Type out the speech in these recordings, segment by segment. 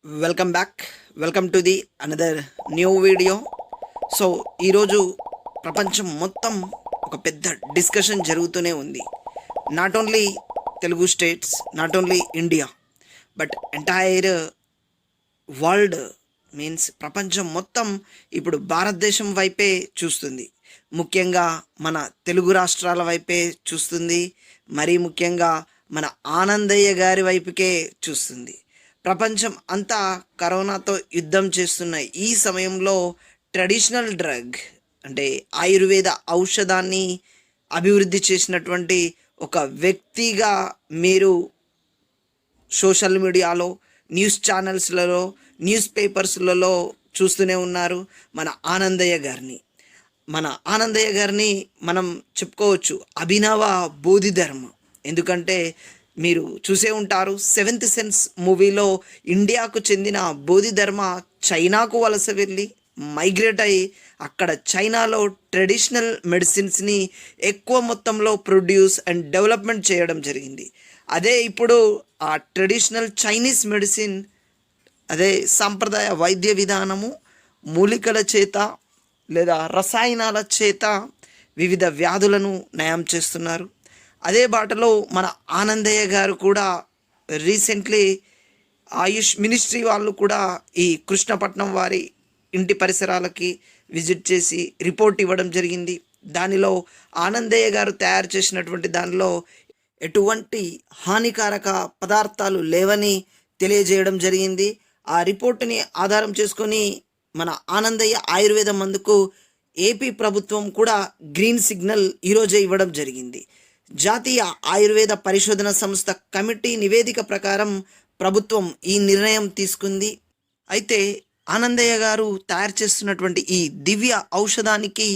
Welcome back. Welcome to the another new video. So ఈరోజు ప్రపంచం మొత్తం ఒక పెద్ద డిస్కషన్ జరుగుతూనే ఉంది. Not only Telugu states, not only India, but entire world means ప్రపంచం మొత్తం ఇప్పుడు భారతదేశం వైపే చూస్తుంది. ముఖ్యంగా మన తెలుగు రాష్ట్రాల వైపే చూస్తుంది. మరీ ముఖ్యంగా మన ఆనందయ్య గారి వైపుకే చూస్తుంది. ప్రపంచం అంతా కరోనాతో యుద్ధం చేస్తున్న ఈ సమయంలో ట్రెడిషనల్ డ్రగ్ అంటే ఆయుర్వేద ఔషధాన్ని అభివృద్ధి చేసినటువంటి ఒక వ్యక్తిగా మీరు సోషల్ మీడియాలో, న్యూస్ ఛానల్స్లలో, న్యూస్ పేపర్స్లలో చూస్తూనే ఉన్నారు మన ఆనందయ్య గారిని. మన ఆనందయ్య గారిని మనం చెప్పుకోవచ్చు అభినవ బోధిధర్మ. ఎందుకంటే మీరు చూసే ఉంటారు, సెవెంత్ సెన్స్ మూవీలో ఇండియాకు చెందిన బోధిధర్మ చైనాకు వలస వెళ్ళి మైగ్రేట్ అయ్యి అక్కడ చైనాలో ట్రెడిషనల్ మెడిసిన్స్ని ఎక్కువ మొత్తంలో ప్రొడ్యూస్ అండ్ డెవలప్మెంట్ చేయడం జరిగింది. అదే ఇప్పుడు ఆ ట్రెడిషనల్ చైనీస్ మెడిసిన్, అదే సాంప్రదాయ వైద్య విధానము మూలికల చేత లేదా రసాయనాల చేత వివిధ వ్యాధులను నయం చేస్తున్నారు. అదే బాటలో మన ఆనందయ్య గారు కూడా రీసెంట్లీ ఆయుష్ మినిస్ట్రీ వాళ్ళు కూడా ఈ కృష్ణపట్నం వారి ఇంటి పరిసరాలకి విజిట్ చేసి రిపోర్ట్ ఇవ్వడం జరిగింది. దానిలో ఆనందయ్య గారు తయారు చేసినటువంటి దానిలో ఎటువంటి హానికారక పదార్థాలు లేవని తెలియజేయడం జరిగింది. ఆ రిపోర్టుని ఆధారం చేసుకొని మన ఆనందయ్య ఆయుర్వేద మందుకు ఏపీ ప్రభుత్వం కూడా గ్రీన్ సిగ్నల్ ఈరోజే ఇవ్వడం జరిగింది. జాతీయ ఆయుర్వేద పరిశోధన సంస్థ కమిటీ నివేదిక ప్రకారం ప్రభుత్వం ఈ నిర్ణయం తీసుకుంది. అయితే ఆనందయ్య గారు తయారు చేస్తున్నటువంటి ఈ దివ్య ఔషధానికి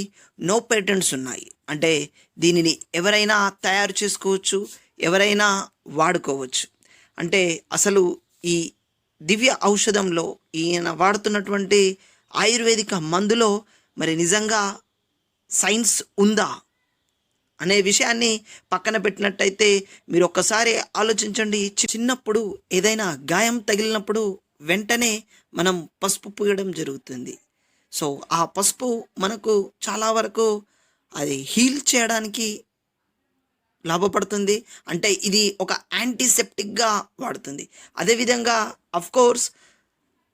నో పేటెంట్స్ ఉన్నాయి. అంటే దీనిని ఎవరైనా తయారు చేసుకోవచ్చు, ఎవరైనా వాడుకోవచ్చు. అంటే అసలు ఈ దివ్య ఔషధంలో ఈయన వాడుతున్నటువంటి ఆయుర్వేదిక మందులో మరి నిజంగా సైన్స్ ఉందా అనే విషయాన్ని పక్కన పెట్టినట్టయితే మీరు ఒక్కసారి ఆలోచించండి. చిన్నప్పుడు ఏదైనా గాయం తగిలినప్పుడు వెంటనే మనం పసుపు పూయడం జరుగుతుంది. సో ఆ పసుపు మనకు చాలా వరకు అది హీల్ చేయడానికి లాభపడుతుంది. అంటే ఇది ఒక యాంటీసెప్టిక్గా వాడుతుంది. అదేవిధంగా అఫ్కోర్స్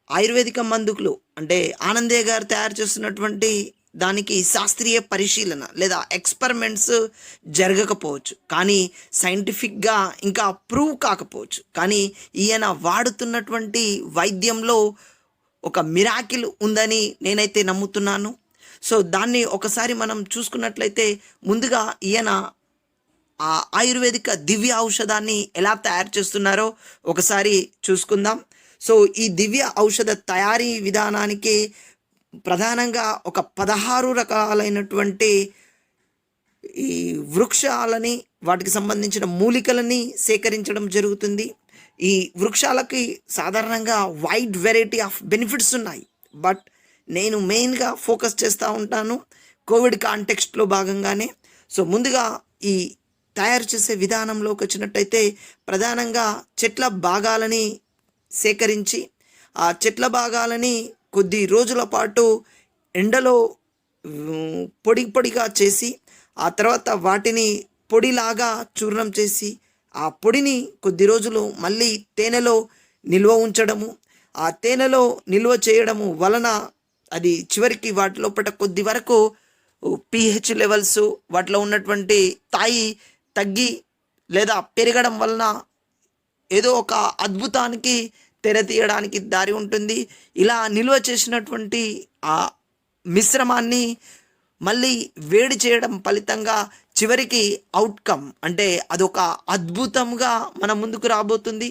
ఆయుర్వేదిక మందుకులు అంటే ఆనందయ్య గారు తయారు చేస్తున్నటువంటి దానికి శాస్త్రీయ పరిశీలన లేదా ఎక్స్పెరిమెంట్స్ జరగకపోవచ్చు, కానీ సైంటిఫిక్గా ఇంకా ప్రూవ్ కాకపోవచ్చు. కానీ ఈయన వాడుతున్నటువంటి వైద్యంలో ఒక మిరాకిల్ ఉందని నేనైతే నమ్ముతున్నాను. సో దాన్ని ఒకసారి మనం చూసుకున్నట్లయితే ముందుగా ఈయన ఆ ఆయుర్వేదిక దివ్య ఔషధాన్ని ఎలా తయారు చేస్తున్నారో ఒకసారి చూసుకుందాం. సో ఈ దివ్య ఔషధ తయారీ విధానానికి ప్రధానంగా ఒక 16 రకాలైనటువంటి ఈ వృక్షాలని, వాటికి సంబంధించిన మూలికలని సేకరించడం జరుగుతుంది. ఈ వృక్షాలకి సాధారణంగా వైడ్ వెరైటీ ఆఫ్ బెనిఫిట్స్ ఉన్నాయి. బట్ నేను మెయిన్గా ఫోకస్ చేస్తూ ఉంటాను కోవిడ్ కాంటెక్స్ట్లో భాగంగానే. సో ముందుగా ఈ తయారు చేసే విధానంలోకి వచ్చినట్టయితే ప్రధానంగా చెట్ల భాగాలని సేకరించి ఆ చెట్ల భాగాలని కొద్ది రోజుల పాటు ఎండలో పొడి పొడిగా చేసి ఆ తర్వాత వాటిని పొడిలాగా చూర్ణం చేసి ఆ పొడిని కొద్ది రోజులు మళ్ళీ తేనెలో నిల్వ ఉంచడము. ఆ తేనెలో నిల్వ చేయడము వలన అది చివరికి వాటి లోపల కొద్ది వరకు pH లెవెల్స్ వాటిలో ఉన్నటువంటి స్థాయి తగ్గి లేదా పెరగడం వలన ఏదో ఒక అద్భుతానికి తెర తీయడానికి దారి ఉంటుంది. ఇలా నిల్వ చేసినటువంటి ఆ మిశ్రమాన్ని మళ్ళీ వేడి చేయడం ఫలితంగా చివరికి అవుట్కమ్ అంటే అదొక అద్భుతంగా మన ముందుకు రాబోతుంది.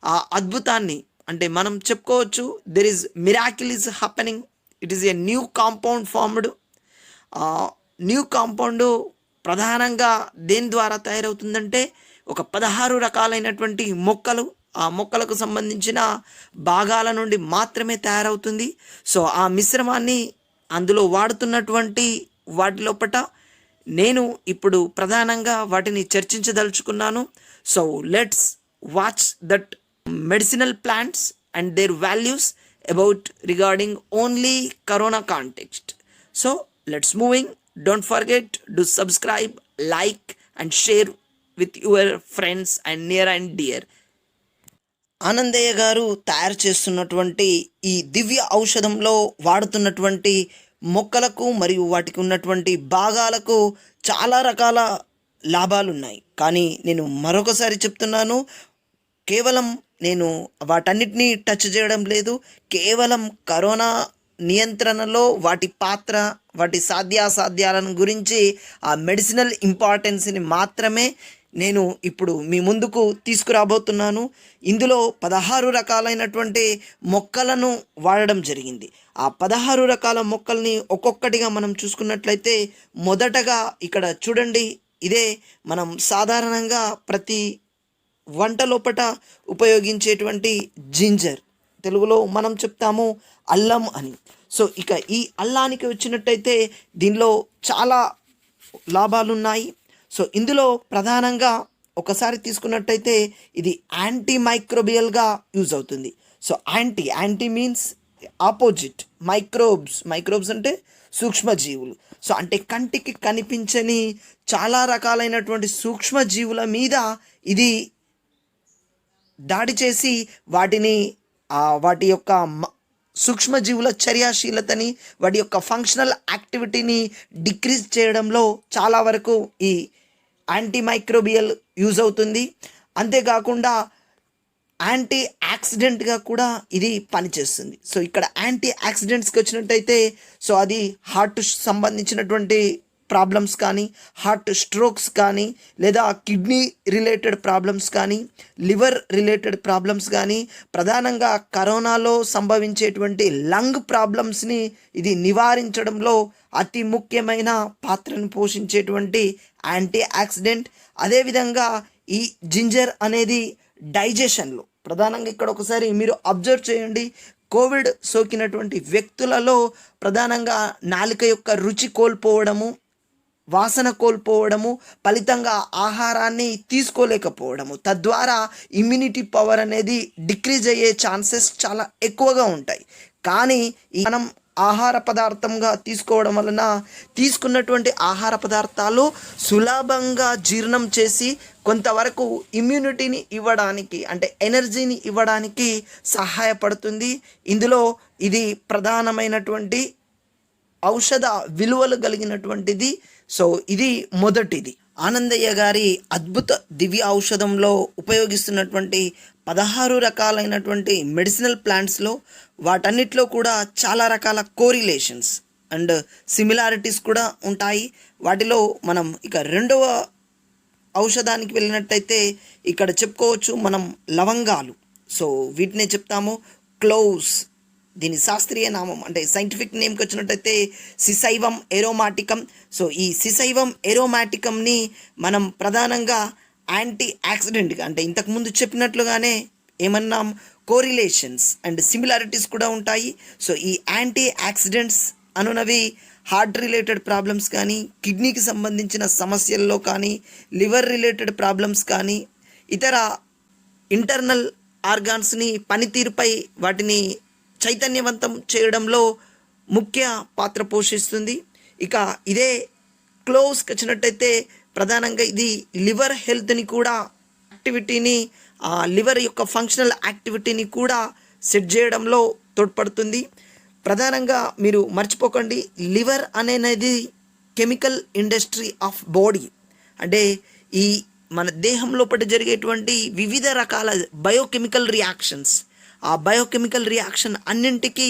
ఆ అద్భుతాన్ని అంటే మనం చెప్పుకోవచ్చు, there is miracle is happening. It is a new compound formed. New compound ప్రధానంగా దేని ద్వారా తయారవుతుందంటే ఒక 16 రకాలైనటువంటి మొక్కలు, ఆ మొక్కలకు సంబంధించిన భాగాల నుండి మాత్రమే తయారవుతుంది. సో ఆ మిశ్రమాన్ని అందులో వాడుతున్నటువంటి వాటి లోపట నేను ఇప్పుడు ప్రధానంగా వాటిని చర్చించదలుచుకున్నాను. So let's watch that medicinal plants and their values about regarding only corona context. So let's moving. Don't forget to subscribe, like and share with your friends and near and dear. Anandaiah గారు తయారు చేస్తున్నటువంటి ఈ దివ్య ఔషధంలో వాడుతున్నటువంటి మొక్కలకు మరియు వాటికి ఉన్నటువంటి భాగాలకు చాలా రకాల లాభాలు ఉన్నాయి. కానీ నేను మరొకసారి చెప్తున్నాను, కేవలం నేను వాటన్నిటినీ టచ్ చేయడం లేదు. కేవలం కరోనా నియంత్రణలో వాటి పాత్ర, వాటి సాధ్యాసాధ్యాలను గురించి, ఆ మెడిసినల్ ఇంపార్టెన్స్ని మాత్రమే నేను ఇప్పుడు మీ ముందుకు తీసుకురాబోతున్నాను. ఇందులో 16 రకాలైనటువంటి మొక్కలను వాడడం జరిగింది. ఆ 16 రకాల మొక్కల్ని ఒక్కొక్కటిగా మనం చూసుకున్నట్లయితే, మొదటగా ఇక్కడ చూడండి, ఇదే మనం సాధారణంగా ప్రతి వంట లోపట ఉపయోగించేటువంటి జింజర్, తెలుగులో మనం చెప్తాము అల్లం అని. సో ఇక ఈ అల్లానికి వచ్చినట్టయితే దీనిలో చాలా లాభాలు ఉన్నాయి. సో ఇందులో ప్రధానంగా ఒకసారి తీసుకున్నట్టయితే ఇది యాంటీ మైక్రోబియల్గా యూజ్ అవుతుంది. So anti means opposite, microbes అంటే సూక్ష్మజీవులు. సో అంటే కంటికి కనిపించని చాలా రకాలైనటువంటి సూక్ష్మజీవుల మీద ఇది దాడి చేసి వాటి యొక్క సూక్ష్మజీవుల చర్యాశీలతని, వాటి యొక్క ఫంక్షనల్ యాక్టివిటీని డిక్రీజ్ చేయడంలో చాలా వరకు ఈ యాంటీమైక్రోబియల్ యూజ్ అవుతుంది. అంతేకాకుండా యాంటీ యాక్సిడెంట్గా కూడా ఇది పనిచేస్తుంది. సో ఇక్కడ యాంటీ యాక్సిడెంట్స్కి వచ్చినట్టయితే, సో అది హార్ట్ సంబంధించినటువంటి ప్రాబ్లమ్స్ కానీ, హార్ట్ స్ట్రోక్స్ కానీ, లేదా కిడ్నీ రిలేటెడ్ ప్రాబ్లమ్స్ కానీ, లివర్ రిలేటెడ్ ప్రాబ్లమ్స్ కానీ, ప్రధానంగా కరోనాలో సంభవించేటువంటి లంగ్ ప్రాబ్లమ్స్ని ఇది నివారించడంలో అతి ముఖ్యమైన పాత్రను పోషించేటువంటి యాంటీ యాక్సిడెంట్. అదేవిధంగా ఈ జింజర్ అనేది డైజెషన్లో ప్రధానంగా, ఇక్కడ ఒకసారి మీరు అబ్జర్వ్ చేయండి, కోవిడ్ సోకినటువంటి వ్యక్తులలో ప్రధానంగా నాలుక యొక్క రుచి కోల్పోవడము, వాసన కోల్పోవడము, ఫలితంగా ఆహారాన్ని తీసుకోలేకపోవడము, తద్వారా ఇమ్యూనిటీ పవర్ అనేది డిక్రీజ్ అయ్యే ఛాన్సెస్ చాలా ఎక్కువగా ఉంటాయి. కానీ మనం ఆహార పదార్థంగా తీసుకోవడం వలన తీసుకున్నటువంటి ఆహార పదార్థాలు సులభంగా జీర్ణం చేసి కొంతవరకు ఇమ్యూనిటీని ఇవ్వడానికి, అంటే ఎనర్జీని ఇవ్వడానికి సహాయపడుతుంది. ఇందులో ఇది ప్రధానమైనటువంటి ఔషధ విలువలు కలిగినటువంటిది. సో ఇది మొదటిది. ఆనందయ్య గారి అద్భుత దివ్య ఔషధంలో ఉపయోగిస్తున్నటువంటి 16 రకాలైనటువంటి మెడిసినల్ ప్లాంట్స్లో వాటన్నిటిలో కూడా చాలా రకాల కోరిలేషన్స్ అండ్ సిమిలారిటీస్ కూడా ఉంటాయి. వాటిలో మనం ఇక రెండవ ఔషధానికి వెళ్ళినట్టయితే ఇక్కడ చెప్పుకోవచ్చు మనం లవంగాలు. సో వీటినే చెప్తాము క్లోవ్స్. దీని శాస్త్రీయ నామం అంటే సైంటిఫిక్ నేమ్కి వచ్చినట్టయితే సిసైవం ఎరోమాటికమ్. సో ఈ సిసైవం ఎరోమాటికమ్ని మనం ప్రధానంగా యాంటీ యాక్సిడెంట్గా, అంటే ఇంతకుముందు చెప్పినట్లుగానే ఏమన్నాం, కోరిలేషన్స్ అండ్ సిమిలారిటీస్ కూడా ఉంటాయి. సో ఈ యాంటీ యాక్సిడెంట్స్ అనునవి హార్ట్ రిలేటెడ్ ప్రాబ్లమ్స్ కానీ, కిడ్నీకి సంబంధించిన సమస్యల్లో కానీ, లివర్ రిలేటెడ్ ప్రాబ్లమ్స్ కానీ, ఇతర ఇంటర్నల్ ఆర్గాన్స్ని పనితీరుపై వాటిని చైతన్యవంతం చేయడంలో ముఖ్య పాత్ర పోషిస్తుంది. ఇక ఇదే క్లోవ్స్కి వచ్చినట్టయితే ప్రధానంగా ఇది లివర్ హెల్త్ని కూడా, యాక్టివిటీని, లివర్ యొక్క ఫంక్షనల్ యాక్టివిటీని కూడా సెట్ చేయడంలో తోడ్పడుతుంది. ప్రధానంగా మీరు మర్చిపోకండి, లివర్ అనేది కెమికల్ ఇండస్ట్రీ ఆఫ్ బాడీ. అంటే ఈ మన దేహం లోపల జరిగేటువంటి వివిధ రకాల బయోకెమికల్ రియాక్షన్స్, ఆ బయోకెమికల్ రియాక్షన్ అన్నింటికీ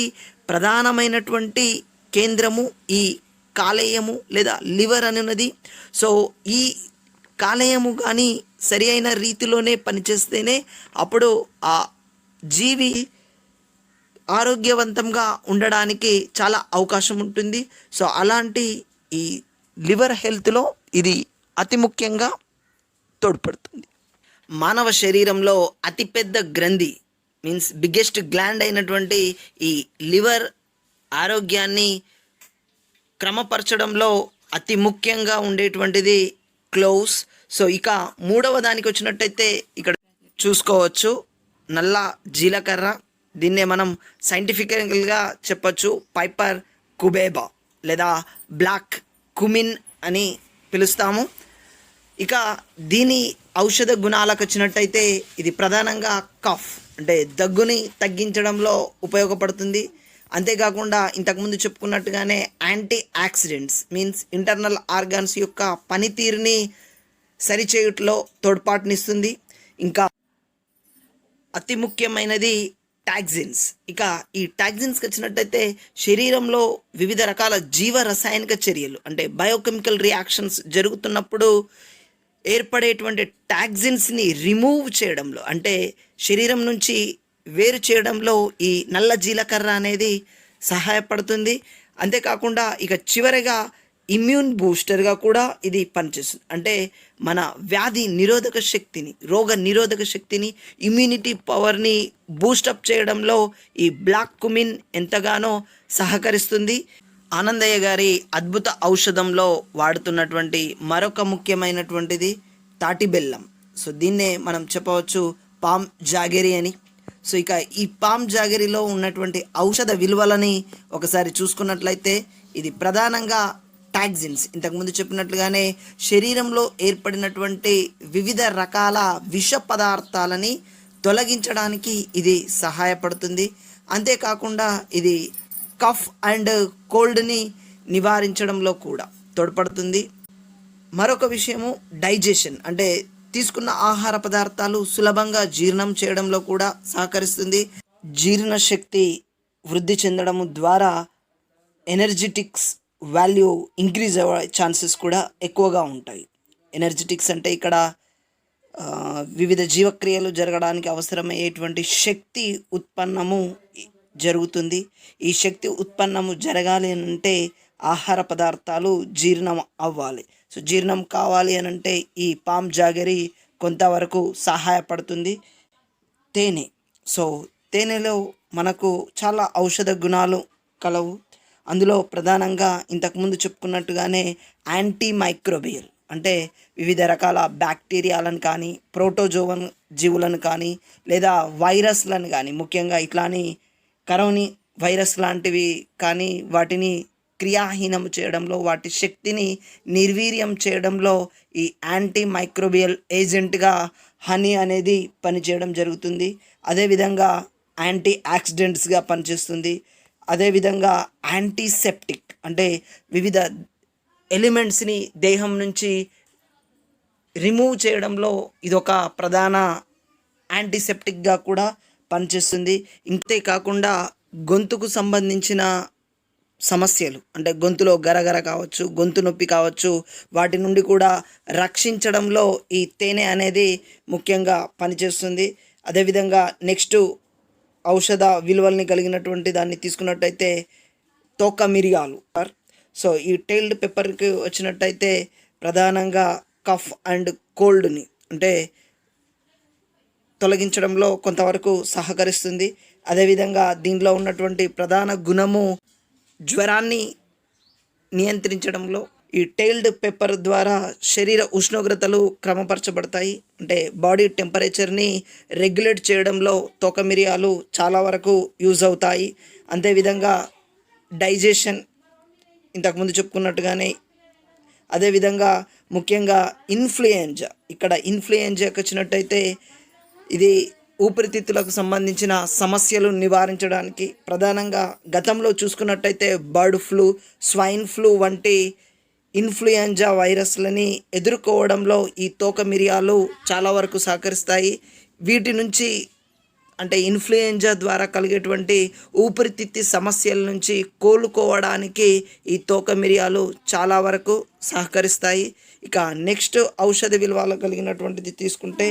ప్రధానమైనటువంటి కేంద్రము ఈ కాలేయము లేదా లివర్ అనున్నది. సో ఈ కాలేయము కానీ సరి అయిన రీతిలోనే పనిచేస్తేనే అప్పుడు ఆ జీవి ఆరోగ్యవంతంగా ఉండడానికి చాలా అవకాశం ఉంటుంది. సో అలాంటి ఈ లివర్ హెల్త్లో ఇది అతి ముఖ్యంగా తోడ్పడుతుంది. మానవ శరీరంలో అతిపెద్ద గ్రంథి మీన్స్ బిగ్గెస్ట్ గ్లాండ్ అయినటువంటి ఈ లివర్ ఆరోగ్యాన్ని క్రమపరచడంలో అతి ముఖ్యంగా ఉండేటువంటిది క్లోవ్స్. సో ఇక మూడవ దానికి వచ్చినట్టయితే ఇక్కడ చూసుకోవచ్చు నల్ల జీలకర్ర. దీన్నే మనం సైంటిఫికల్గా చెప్పొచ్చు పైపర్ కుబేబా లేదా బ్లాక్ కుమిన్ అని పిలుస్తాము. ఇక దీని ఔషధ గుణాలకు వచ్చినట్టయితే ఇది ప్రధానంగా కఫ్ అంటే దగ్గుని తగ్గించడంలో ఉపయోగపడుతుంది. అంతేకాకుండా ఇంతకుముందు చెప్పుకున్నట్టుగానే anti oxidants means internal organs యొక్క పనితీరుని సరిచేయుటలో తోడ్పాటునిస్తుంది. ఇంకా అతి ముఖ్యమైనది టాక్సిన్స్. ఇక ఈ టాక్సిన్స్కి వచ్చినట్టయితే శరీరంలో వివిధ రకాల జీవ రసాయనిక చర్యలు అంటే బయోకెమికల్ రియాక్షన్స్ జరుగుతున్నప్పుడు ఏర్పడేటువంటి టాక్సిన్స్ని రిమూవ్ చేయడంలో అంటే శరీరం నుంచి వేరు చేయడంలో ఈ నల్ల జీలకర్ర అనేది సహాయపడుతుంది. అంతేకాకుండా ఇక చివరిగా ఇమ్యూన్ బూస్టర్గా కూడా ఇది పనిచేస్తుంది. అంటే మన వ్యాధి నిరోధక శక్తిని రోగ నిరోధక శక్తిని ఇమ్యూనిటీ పవర్ని బూస్టప్ చేయడంలో ఈ బ్లాక్ కుమిన్ ఎంతగానో సహకరిస్తుంది. ఆనందయ్య గారి అద్భుత ఔషధంలో వాడుతున్నటువంటి మరొక ముఖ్యమైనటువంటిది తాటి బెల్లం. సో దీన్నే మనం చెప్పవచ్చు పామ్ జాగెరీ అని. సో ఇక ఈ పామ్ జాగెరీలో ఉన్నటువంటి ఔషధ విలువలని ఒకసారి చూసుకున్నట్లయితే ఇది ప్రధానంగా టాక్సిన్స్ ఇంతకుముందు చెప్పినట్లుగానే శరీరంలో ఏర్పడినటువంటి వివిధ రకాల విష పదార్థాలని తొలగించడానికి ఇది సహాయపడుతుంది. అంతేకాకుండా ఇది కఫ్ అండ్ కోల్డ్ని నివారించడంలో కూడా తోడ్పడుతుంది. మరొక విషయము డైజెషన్ అంటే తీసుకున్న ఆహార పదార్థాలు సులభంగా జీర్ణం చేయడంలో కూడా సహకరిస్తుంది. జీర్ణశక్తి వృద్ధి చెందడం ద్వారా ఎనర్జెటిక్స్ వాల్యూ ఇంక్రీజ్ అయ్యే ఛాన్సెస్ కూడా ఎక్కువగా ఉంటాయి. ఎనర్జెటిక్స్ అంటే ఇక్కడ వివిధ జీవక్రియలు జరగడానికి అవసరమయ్యేటువంటి శక్తి ఉత్పన్నము జరుగుతుంది. ఈ శక్తి ఉత్పన్నము జరగాలి అంటే ఆహార పదార్థాలు జీర్ణం అవ్వాలి. సో జీర్ణం కావాలి అని అంటే ఈ పామ్ జాగెరీ కొంతవరకు సహాయపడుతుంది. తేనె. సో తేనెలో మనకు చాలా ఔషధ గుణాలు కలవు. అందులో ప్రధానంగా ఇంతకుముందు చెప్పుకున్నట్టుగానే యాంటీ మైక్రోబియల్ అంటే వివిధ రకాల బ్యాక్టీరియాలను కానీ ప్రోటోజోవన్ జీవులను కానీ లేదా వైరస్లను కానీ ముఖ్యంగా ఇట్లాని కరోని వైరస్ లాంటివి కానీ వాటిని క్రియాహీనం చేయడంలో వాటి శక్తిని నిర్వీర్యం చేయడంలో ఈ యాంటీ మైక్రోబియల్ ఏజెంట్గా హనీ అనేది పనిచేయడం జరుగుతుంది. అదేవిధంగా యాంటీ ఆక్సిడెంట్స్గా పనిచేస్తుంది. అదేవిధంగా యాంటీసెప్టిక్ అంటే వివిధ ఎలిమెంట్స్ని దేహం నుంచి రిమూవ్ చేయడంలో ఇదొక ప్రధాన యాంటీసెప్టిక్గా కూడా పనిచేస్తుంది. ఇంతే కాకుండా గొంతుకు సంబంధించిన సమస్యలు అంటే గొంతులో గరగర కావచ్చు, గొంతు నొప్పి కావచ్చు, వాటి నుండి కూడా రక్షించడంలో ఈ తేనె అనేది ముఖ్యంగా పనిచేస్తుంది. అదేవిధంగా నెక్స్ట్ ఔషధ విలువల్ని కలిగినటువంటి దాన్ని తీసుకున్నట్టయితే తోక మిరియాలు. సో ఈ టైల్డ్ పెప్పర్కి వచ్చినట్టయితే ప్రధానంగా కఫ్ అండ్ కోల్డ్ని అంటే తొలగించడంలో కొంతవరకు సహకరిస్తుంది. అదేవిధంగా దీనిలో ఉన్నటువంటి ప్రధాన గుణము జ్వరాన్ని నియంత్రించడంలో. ఈ టైల్డ్ పెప్పర్ ద్వారా శరీర ఉష్ణోగ్రతలు క్రమపరచబడతాయి. అంటే బాడీ టెంపరేచర్ని రెగ్యులేట్ చేయడంలో తోక మిరియాలు చాలా వరకు యూజ్ అవుతాయి. అంతేవిధంగా డైజెషన్ ఇంతకుముందు చెప్పుకున్నట్టుగానే. అదేవిధంగా ముఖ్యంగా ఇన్ఫ్లుయెంజా. ఇక్కడ ఇన్ఫ్లుయెంజాకి వచ్చినట్టయితే ఇది ఊపిరితిత్తులకు సంబంధించిన సమస్యలు నివారించడానికి ప్రధానంగా గతంలో చూసుకున్నట్టయితే బర్డ్ ఫ్లూ, స్వైన్ ఫ్లూ వంటి ఇన్ఫ్లుయెంజా వైరస్లని ఎదుర్కోవడంలో ఈ తోక మిరియాలు చాలా వరకు సహకరిస్తాయి. వీటి నుంచి అంటే ఇన్ఫ్లుయెంజా ద్వారా కలిగేటువంటి ఊపిరితిత్తి సమస్యల నుంచి కోలుకోవడానికి ఈ తోక మిరియాలు చాలా వరకు సహకరిస్తాయి. ఇక నెక్స్ట్ ఔషధ విలువలు కలిగినటువంటిది తీసుకుంటే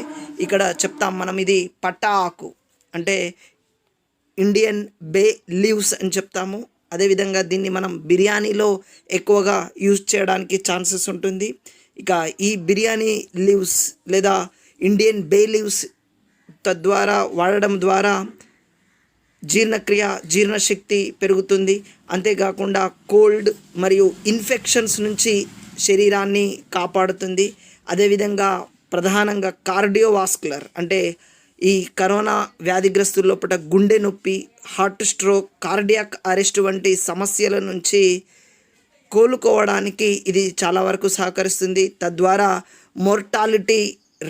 ఇక్కడ చెప్తాం మనం. ఇది పట్టా ఆకు అంటే ఇండియన్ బే లీవ్స్ అని చెప్తాము. అదేవిధంగా దీన్ని మనం బిర్యానీలో ఎక్కువగా యూజ్ చేయడానికి ఛాన్సెస్ ఉంటుంది. ఇక ఈ బిర్యానీ లీవ్స్ లేదా ఇండియన్ బే లీవ్స్ తద్వారా వాడడం ద్వారా జీర్ణక్రియ జీర్ణశక్తి పెరుగుతుంది. అంతేకాకుండా కోల్డ్ మరియు ఇన్ఫెక్షన్స్ నుంచి శరీరాన్ని కాపాడుతుంది. అదేవిధంగా ప్రధానంగా కార్డియోవాస్కులర్ అంటే ఈ కరోనా వ్యాధిగ్రస్తుల లోపల గుండె నొప్పి, హార్ట్ స్ట్రోక్, కార్డియాక్ అరెస్ట్ వంటి సమస్యల నుంచి కోలుకోవడానికి ఇది చాలా వరకు సహకరిస్తుంది. తద్వారా మోర్టాలిటీ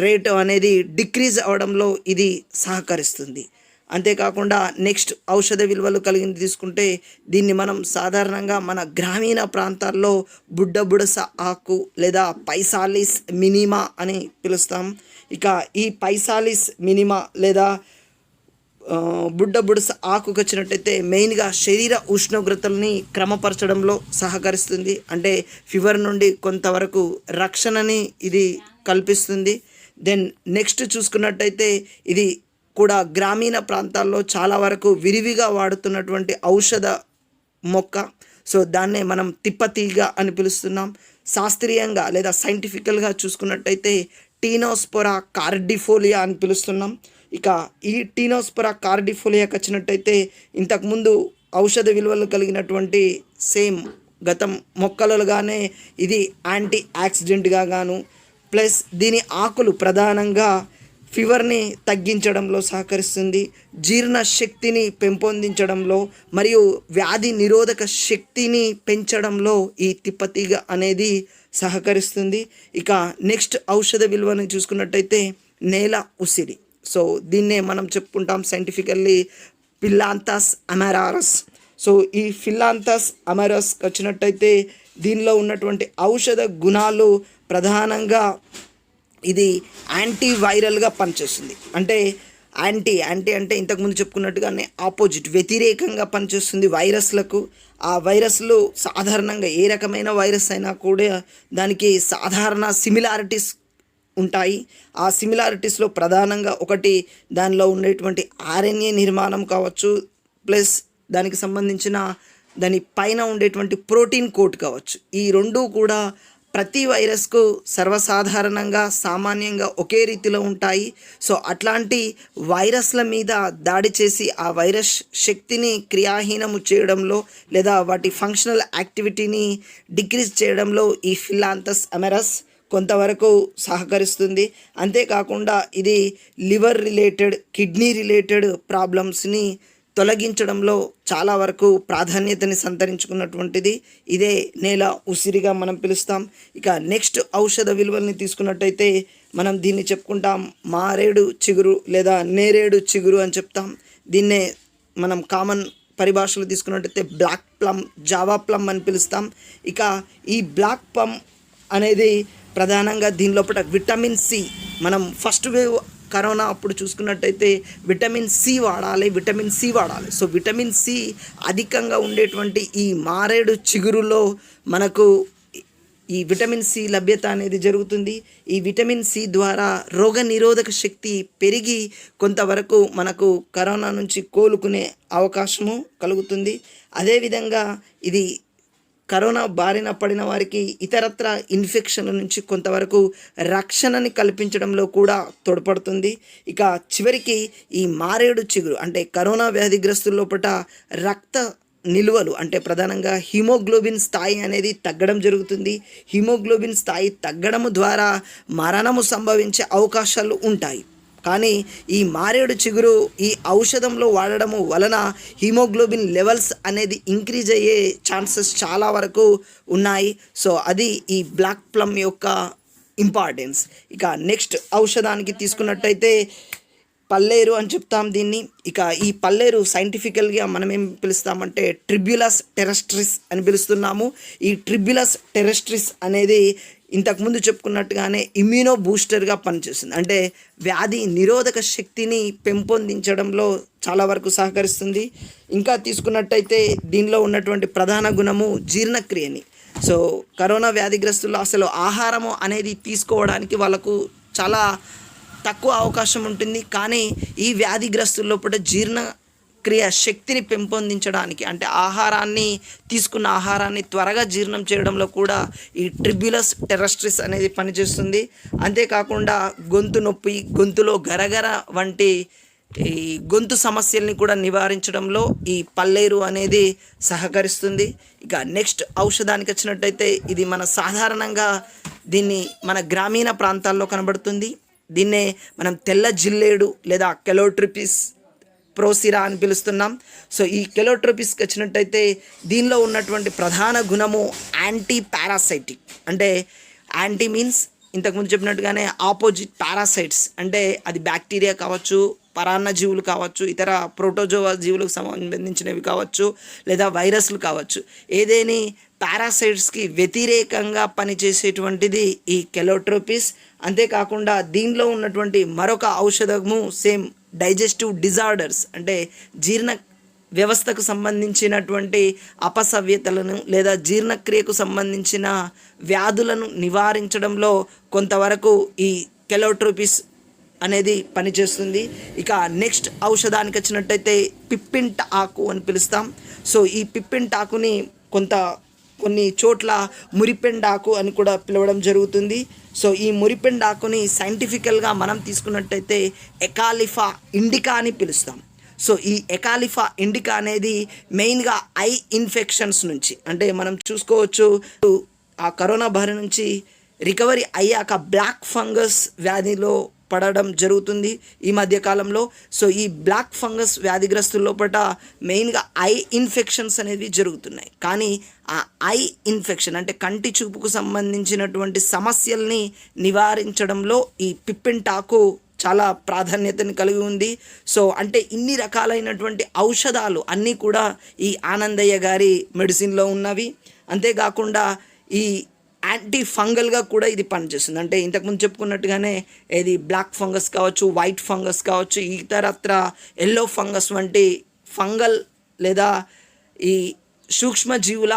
రేటు అనేది డిక్రీజ్ అవడంలో ఇది సహకరిస్తుంది. అంతేకాకుండా నెక్స్ట్ ఔషధ విలువలు కలిగింది తీసుకుంటే దీన్ని మనం సాధారణంగా మన గ్రామీణ ప్రాంతాల్లో బుడ్డబుడస ఆకు లేదా పైసాలిస్ మినిమా అని పిలుస్తాం. ఇక ఈ పైసాలిస్ మినిమా లేదా బుడ్డబుడస ఆకుకు వచ్చినట్టయితే మెయిన్గా శరీర ఉష్ణోగ్రతల్ని క్రమపరచడంలో సహకరిస్తుంది. అంటే ఫీవర్ నుండి కొంతవరకు రక్షణని ఇది కల్పిస్తుంది. దెన్ నెక్స్ట్ చూసుకున్నట్టయితే ఇది కూడా గ్రామీణ ప్రాంతాల్లో చాలా వరకు విరివిగా వాడుతున్నటువంటి ఔషధ మొక్క. సో దాన్నే మనం తిప్పతీగ అని పిలుస్తున్నాం. శాస్త్రీయంగా లేదా సైంటిఫికల్గా చూసుకున్నట్టయితే టీనోస్పోరా కార్డిఫోలియా అని పిలుస్తున్నాం. ఇక ఈ టీనోస్పోరా కార్డిఫోలియాకి వచ్చినట్టయితే ఇంతకుముందు ఔషధ విలువలు కలిగినటువంటి సేమ్ గతం మొక్కలుగానే ఇది యాంటీ ఆక్సిడెంట్గా గాను, ప్లస్ దీని ఆకులు ప్రధానంగా ఫీవర్ని తగ్గించడంలో సహకరిస్తుంది, జీర్ణ శక్తిని పెంపొందించడంలో మరియు వ్యాధి నిరోధక శక్తిని పెంచడంలో ఈ తిప్పతీగ అనేది సహకరిస్తుంది. ఇక నెక్స్ట్ ఔషధ విలువను చూసుకున్నట్టయితే నేల ఉసిరి. సో దీన్నే మనం చెప్పుకుంటాం సైంటిఫికల్లీ ఫిలాంథస్ అమెరారస్. సో ఈ ఫిలాంథస్ అమెరారస్ వచ్చినట్టయితే దీనిలో ఉన్నటువంటి ఔషధ గుణాలు ప్రధానంగా ఇది యాంటీవైరల్గా పనిచేస్తుంది. అంటే యాంటీ అంటే ఇంతకుముందు చెప్పుకున్నట్టుగానే ఆపోజిట్ వ్యతిరేకంగా పనిచేస్తుంది వైరస్లకు. ఆ వైరస్లు సాధారణంగా ఏ రకమైన వైరస్ అయినా కూడా దానికి సాధారణ సిమిలారిటీస్ ఉంటాయి. ఆ సిమిలారిటీస్లో ప్రధానంగా ఒకటి దానిలో ఉండేటువంటి ఆర్ఎన్ఏ నిర్మాణం కావచ్చు, ప్లస్ దానికి సంబంధించిన దాని పైన ఉండేటువంటి ప్రోటీన్ కోట్ కావచ్చు. ఈ రెండూ కూడా ప్రతి వైరస్కు సర్వసాధారణంగా సామాన్యంగా ఒకే రీతిలో ఉంటాయి. సో అట్లాంటి వైరస్ల మీద దాడి చేసి ఆ వైరస్ శక్తిని క్రియాహీనము చేయడంలో లేదా వాటి ఫంక్షనల్ యాక్టివిటీని డిక్రీజ్ చేయడంలో ఈ ఫిలాంథస్ అమెరస్ కొంతవరకు సహకరిస్తుంది. అంతేకాకుండా ఇది లివర్ రిలేటెడ్, కిడ్నీ రిలేటెడ్ ప్రాబ్లమ్స్ని తొలగించడంలో చాలా వరకు ప్రాధాన్యతని సంతరించుకున్నటువంటిది ఇదే నేల ఉసిరిగా మనం పిలుస్తాం. ఇక నెక్స్ట్ ఔషధ విలువల్ని తీసుకున్నట్టయితే మనం దీన్ని చెప్పుకుంటాం మారేడు చిగురు లేదా నేరేడు చిగురు అని చెప్తాం. దీన్నే మనం కామన్ పరిభాషలో తీసుకున్నట్టయితే బ్లాక్ ప్లమ్, జావా ప్లమ్ అని పిలుస్తాం. ఇక ఈ బ్లాక్ ప్లమ్ అనేది ప్రధానంగా దీని లోపల విటమిన్ సి, మనం ఫస్ట్ వేవ్ కరోనా అప్పుడు చూసుకున్నట్టయితే విటమిన్ సి వాడాలి. సో విటమిన్ సి అధికంగా ఉండేటువంటి ఈ మారేడు చిగురులో మనకు ఈ విటమిన్ సి లభ్యత అనేది జరుగుతుంది. ఈ విటమిన్ సి ద్వారా రోగ నిరోధక శక్తి పెరిగి కొంతవరకు మనకు కరోనా నుంచి కోలుకునే అవకాశము కలుగుతుంది. అదేవిధంగా ఇది కరోనా బారిన పడిన వారికి ఇతరత్ర ఇన్ఫెక్షన్ల నుంచి కొంతవరకు రక్షణని కల్పించడంలో కూడా తోడ్పడుతుంది. ఇక చివరికి ఈ మారేడు చిగురు అంటే కరోనా వ్యాధిగ్రస్తుల లోపల రక్త నిల్వలు అంటే ప్రధానంగా హిమోగ్లోబిన్ స్థాయి అనేది తగ్గడం జరుగుతుంది. హిమోగ్లోబిన్ స్థాయి తగ్గడం ద్వారా మరణము సంభవించే అవకాశాలు ఉంటాయి. కానీ ఈ మారేడు చిగురు ఈ ఔషధంలో వాడడము వలన హిమోగ్లోబిన్ లెవెల్స్ అనేది ఇంక్రీజ్ అయ్యే ఛాన్సెస్ చాలా వరకు ఉన్నాయి. సో అది ఈ బ్లాక్ ప్లమ్ యొక్క ఇంపార్టెన్స్. ఇక నెక్స్ట్ ఔషధానికి తీసుకున్నట్టయితే పల్లేరు అని చెప్తాం దీన్ని. ఇక ఈ పల్లేరు సైంటిఫికల్గా మనం ఏం పిలుస్తామంటే ట్రిబ్యులస్ టెరెస్ట్రిస్ అని పిలుస్తున్నాము. ఈ ట్రిబ్యులస్ టెరెస్ట్రిస్ అనేది ఇంతకుముందు చెప్పుకున్నట్టుగానే ఇమ్యూనో బూస్టర్గా పనిచేస్తుంది. అంటే వ్యాధి నిరోధక శక్తిని పెంపొందించడంలో చాలా వరకు సహకరిస్తుంది. ఇంకా తీసుకున్నట్టయితే దీనిలో ఉన్నటువంటి ప్రధాన గుణము జీర్ణక్రియని. సో కరోనా వ్యాధిగ్రస్తుల్లో అసలు ఆహారము అనేది తీసుకోవడానికి వాళ్ళకు చాలా తక్కువ అవకాశం ఉంటుంది. కానీ ఈ వ్యాధిగ్రస్తుల లోపల జీర్ణక్రియ శక్తిని పెంపొందించడానికి అంటే తీసుకున్న ఆహారాన్ని త్వరగా జీర్ణం చేయడంలో కూడా ఈ ట్రిబ్యులస్ టెరెస్ట్రిస్ అనేది పనిచేస్తుంది. అంతేకాకుండా గొంతు నొప్పి, గొంతులో గరగర వంటి ఈ గొంతు సమస్యల్ని కూడా నివారించడంలో ఈ పల్లేరు అనేది సహకరిస్తుంది. ఇక నెక్స్ట్ ఔషధానికి వచ్చినట్టయితే ఇది మన సాధారణంగా దీన్ని మన గ్రామీణ ప్రాంతాల్లో కనబడుతుంది. దీన్నే మనం తెల్ల జిల్లేడు లేదా కెలోట్రిపిస్ ప్రోసిరా అని పిలుస్తున్నాం. సో ఈ కెలోట్రోపిస్కి వచ్చినట్టయితే దీనిలో ఉన్నటువంటి ప్రధాన గుణము యాంటీ పారాసైటిక్. అంటే యాంటీ మీన్స్ ఇంతకుముందు చెప్పినట్టుగానే ఆపోజిట్ పారాసైట్స్, అంటే అది బ్యాక్టీరియా కావచ్చు, పరాన్న జీవులు కావచ్చు, ఇతర ప్రోటోజోవా జీవులకు సంబంధించినవి కావచ్చు, లేదా వైరస్లు కావచ్చు. ఏదేని పారాసైట్స్కి వ్యతిరేకంగా పనిచేసేటువంటిది ఈ కెలోట్రోపిస్. అంతేకాకుండా దీనిలో ఉన్నటువంటి మరొక ఔషధము సేమ్ డైజెస్టివ్ డిజార్డర్స్, అంటే జీర్ణ వ్యవస్థకు సంబంధించినటువంటి అపసవ్యతలను లేదా జీర్ణక్రియకు సంబంధించిన వ్యాధులను నివారించడంలో కొంతవరకు ఈ కెలోట్రోపిస్ అనేది పనిచేస్తుంది. ఇక నెక్స్ట్ ఔషధానికి వచ్చినట్టయితే పిప్పింట ఆకు అని పిలుస్తాం. సో ఈ పిప్పింట ఆకుని కొన్ని చోట్ల మురిపెండాకు అని కూడా పిలవడం జరుగుతుంది. సో ఈ మురిపెండాకుని సైంటిఫికల్గా మనం తీసుకున్నట్టయితే ఎకాలిఫా ఇండికా అని పిలుస్తాం. సో ఈ ఎకాలిఫా ఇండికా అనేది మెయిన్గా ఐ ఇన్ఫెక్షన్స్ నుంచి, అంటే మనం చూసుకోవచ్చు ఆ కరోనా బారి నుంచి రికవరీ అయ్యాక బ్లాక్ ఫంగస్ వ్యాధిలో పడడం జరుగుతుంది ఈ మధ్యకాలంలో. సో ఈ బ్లాక్ ఫంగస్ వ్యాధిగ్రస్తుల లోపల మెయిన్గా ఐ ఇన్ఫెక్షన్స్ అనేవి జరుగుతున్నాయి. కానీ ఆ ఐ ఇన్ఫెక్షన్ అంటే కంటి చూపుకు సంబంధించినటువంటి సమస్యల్ని నివారించడంలో ఈ పిప్పింటాకు చాలా ప్రాధాన్యతని కలిగి ఉంది. సో అంటే ఇన్ని రకాలైనటువంటి ఔషధాలు అన్నీ కూడా ఈ ఆనందయ్య గారి మెడిసిన్లో ఉన్నవి. అంతేకాకుండా ఈ యాంటీ ఫంగల్గా కూడా ఇది పనిచేస్తుంది. అంటే ఇంతకుముందు చెప్పుకున్నట్టుగానే ఇది బ్లాక్ ఫంగస్ కావచ్చు, వైట్ ఫంగస్ కావచ్చు, ఇతరత్ర ఎల్లో ఫంగస్ వంటి ఫంగల్ లేదా ఈ సూక్ష్మజీవుల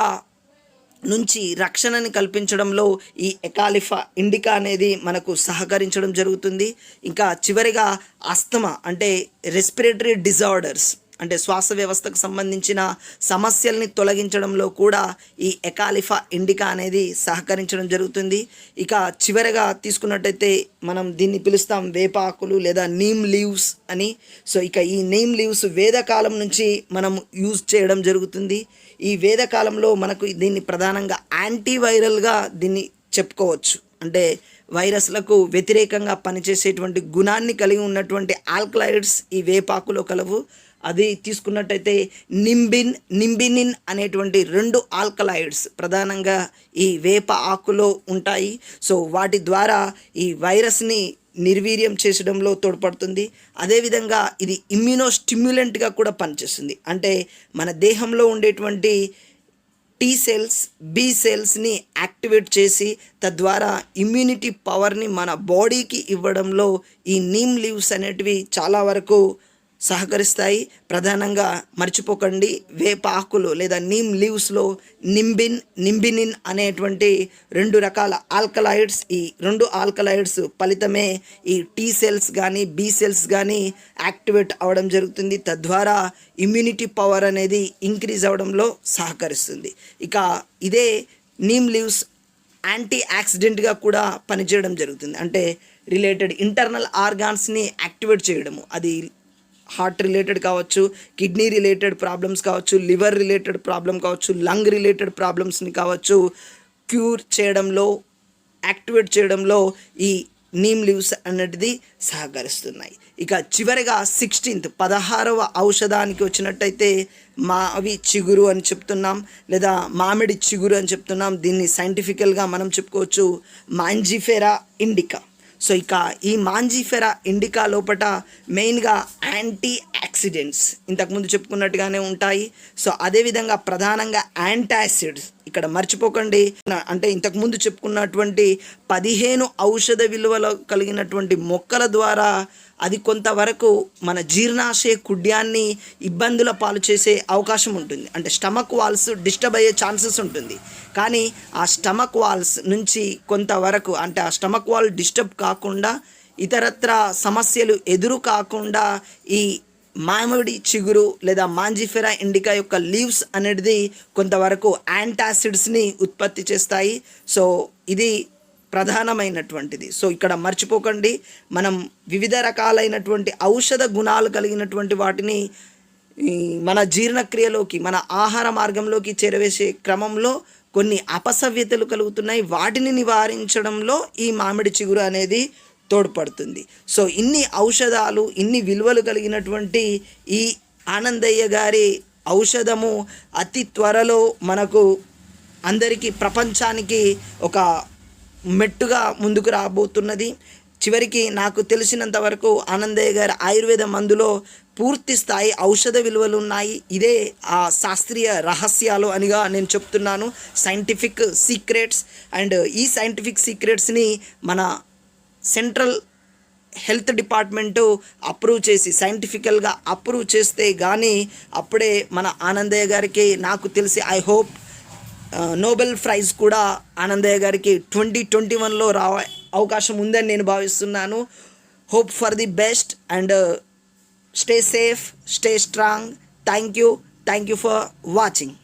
నుంచి రక్షణని కల్పించడంలో ఈ ఎకాలిఫా ఇండికా అనేది మనకు సహకరించడం జరుగుతుంది. ఇంకా చివరిగా ఆస్తమా అంటే రెస్పిరేటరీ డిజార్డర్స్, అంటే శ్వాస వ్యవస్థకు సంబంధించిన సమస్యల్ని తొలగించడంలో కూడా ఈ ఎకాలిఫా ఇండికా అనేది సహకరించడం జరుగుతుంది. ఇక చివరగా తీసుకున్నట్టయితే మనం దీన్ని పిలుస్తాం వేపాకులు లేదా నీమ్ లీవ్స్ అని. సో ఇక ఈ నీమ్ లీవ్స్ వేదకాలం నుంచి మనం యూజ్ చేయడం జరుగుతుంది. ఈ వేదకాలంలో మనకు దీన్ని ప్రధానంగా యాంటీవైరల్గా దీన్ని చెప్పుకోవచ్చు. అంటే వైరస్లకు వ్యతిరేకంగా పనిచేసేటువంటి గుణాన్ని కలిగి ఉన్నటువంటి ఆల్కలాయిడ్స్ ఈ వేపాకులో కలవు. అది తీసుకున్నట్టయితే నింబినిన్ అనేటువంటి 2 ఆల్కలాయిడ్స్ ప్రధానంగా ఈ వేప ఆకులో ఉంటాయి. సో వాటి ద్వారా ఈ వైరస్ని నిర్వీర్యం చేసడంలో తోడ్పడుతుంది. అదేవిధంగా ఇది ఇమ్యూనోస్టిమ్యులెంట్గా కూడా పనిచేస్తుంది. అంటే మన దేహంలో ఉండేటువంటి టీ సెల్స్, బి సెల్స్ని యాక్టివేట్ చేసి తద్వారా ఇమ్యూనిటీ పవర్ని మన బాడీకి ఇవ్వడంలో ఈ నీమ్ లీవ్స్ అనేటివి చాలా వరకు సహకరిస్తాయి. ప్రధానంగా మర్చిపోకండి, వేప ఆకులు లేదా నీమ్ లీవ్స్లో నింబినిన్ అనేటువంటి 2 రకాల ఆల్కలాయిడ్స్, ఈ 2 ఆల్కలాయిడ్స్ ఫలితమే ఈ టీ సెల్స్ కానీ బి సెల్స్ కానీ యాక్టివేట్ అవ్వడం జరుగుతుంది. తద్వారా ఇమ్యూనిటీ పవర్ అనేది ఇంక్రీజ్ అవ్వడంలో సహకరిస్తుంది. ఇక ఇదే నీమ్ లీవ్స్ యాంటీ ఆక్సిడెంట్గా కూడా పనిచేయడం జరుగుతుంది. అంటే రిలేటెడ్ ఇంటర్నల్ ఆర్గాన్స్ని యాక్టివేట్ చేయడము, అది హార్ట్ రిలేటెడ్ కావచ్చు, కిడ్నీ రిలేటెడ్ ప్రాబ్లమ్స్ కావచ్చు, లివర్ రిలేటెడ్ ప్రాబ్లం కావచ్చు, లంగ్ రిలేటెడ్ ప్రాబ్లమ్స్ని కావచ్చు క్యూర్ చేయడంలో, యాక్టివేట్ చేయడంలో ఈ నీమ్ లీవ్స్ అనేది సహకరిస్తున్నాయి. ఇక చివరిగా 16వ ఔషధానికి వచ్చినట్టయితే మావి చిగురు అని చెప్తున్నాం, లేదా మామిడి చిగురు అని చెప్తున్నాం. దీన్ని సైంటిఫికల్గా మనం చెప్పుకోవచ్చు మాంజిఫెరా ఇండికా. సో ఇక ఈ మాంజిఫెరా ఇండికా లోపల మెయిన్గా యాంటీ ఆక్సిడెంట్స్ ఇంతకుముందు చెప్పుకున్నట్టుగానే ఉంటాయి. సో అదేవిధంగా ప్రధానంగా యాంటాసిడ్స్, ఇక్కడ మర్చిపోకండి, అంటే ఇంతకుముందు చెప్పుకున్నటువంటి 15 ఔషధ విలువలు కలిగినటువంటి మొక్కల ద్వారా అది కొంతవరకు మన జీర్ణాశయ కుడ్యాన్ని ఇబ్బందుల పాలు చేసే అవకాశం ఉంటుంది. అంటే స్టమక్ వాల్స్ డిస్టర్బ్ అయ్యే ఛాన్సెస్ ఉంటుంది. కానీ ఆ స్టమక్ వాల్స్ నుంచి కొంతవరకు, అంటే ఆ స్టమక్ వాల్ డిస్టర్బ్ కాకుండా, ఇతరత్ర సమస్యలు ఎదురు కాకుండా ఈ మామిడి చిగురు లేదా మాంజిఫెరా ఇండికా యొక్క లీవ్స్ అనేది కొంతవరకు యాంటాసిడ్స్ని ఉత్పత్తి చేస్తాయి. సో ఇది ప్రధానమైనటువంటిది. సో ఇక్కడ మర్చిపోకండి, మనం వివిధ రకాలైనటువంటి ఔషధ గుణాలు కలిగినటువంటి వాటిని మన జీర్ణక్రియలోకి, మన ఆహార మార్గంలోకి చేరవేసే క్రమంలో కొన్ని అపసవ్యతలు కలుగుతున్నాయి. వాటిని నివారించడంలో ఈ మామిడి చిగురు అనేది తోడ్పడుతుంది. సో ఇన్ని ఔషధాలు, ఇన్ని విలువలు కలిగినటువంటి ఈ ఆనందయ్య గారి ఔషధము అతి త్వరలో మనకు అందరికీ, ప్రపంచానికి ఒక మెట్టుగా ముందుకు రాబోతున్నది. చివరికి నాకు తెలిసినంత వరకు ఆనందయ్య గారి ఆయుర్వేద మందులో పూర్తి స్థాయి ఔషధ విలువలు ఉన్నాయి. ఇదే ఆ శాస్త్రీయ రహస్యాలు అనిగా నేను చెప్తున్నాను, సైంటిఫిక్ సీక్రెట్స్. అండ్ ఈ సైంటిఫిక్ సీక్రెట్స్ని మన సెంట్రల్ హెల్త్ డిపార్ట్మెంటు అప్రూవ్ చేసి, సైంటిఫికల్గా అప్రూవ్ చేస్తే కానీ అప్పుడే మన ఆనందయ్య గారికి, నాకు తెలిసి ఐ హోప్ నోబెల్ ప్రైజ్ కూడా ఆనందయ్య గారికి 2021లో అవకాశం ఉందని నేను భావిస్తున్నాను. Hope for the best and stay safe, stay strong. Thank you for watching.